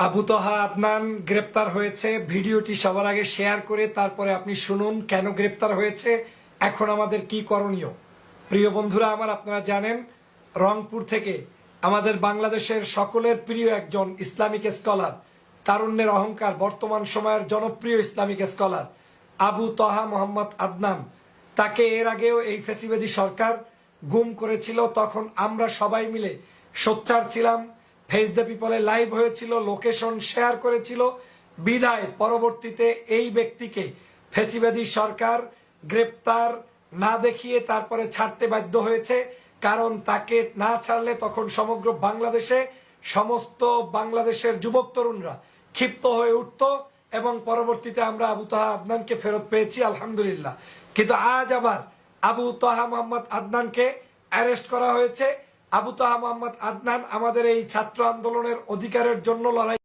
আবু তহা আদনান গ্রেপ্তার হয়েছে। ভিডিওটি সবার আগে শেয়ার করে তারপরে আপনি শুনুন কেন গ্রেপ্তার হয়েছে, এখন আমাদের কি করণীয়। প্রিয় বন্ধুরা আমার, আপনারা জানেন রংপুর থেকে আমাদের বাংলাদেশের সকলের প্রিয় একজন ইসলামিক স্কলার, তারুণ্যের অহংকার, বর্তমান সময়ের জনপ্রিয় ইসলামিক স্কলার আবু তহা মোহাম্মদ আদনান, তাকে এর আগেও এই ফ্যাসিবাদী সরকার গুম করেছিল। তখন আমরা সবাই মিলে সোচ্চার ছিলাম, ফেস দ্য পিপলে লাইভ হয়েছিল, লোকেশন শেয়ার করেছিল। বিদায় পরবর্তীতে এই ব্যক্তিকে ফ্যাসিবাদী সরকার গ্রেপ্তার না দেখিয়ে তারপরে ছাড়তে বাধ্য হয়েছে। কারণ তাকে না ছাড়লে তখন সমগ্র বাংলাদেশে সমস্ত বাংলাদেশের যুবক তরুণরা ক্ষিপ্ত হয়ে উঠত এবং পরবর্তীতে আমরা আবু তহা আদনানকে ফেরত পেয়েছি, আলহামদুলিল্লাহ। কিন্তু আজ আবার আবু তহা মোহাম্মদ আদনানকে অ্যারেস্ট করা হয়েছে। আবু তহা মোহাম্মদ আদনান আমাদের এই ছাত্র আন্দোলনের অধিকারের জন্য লড়াই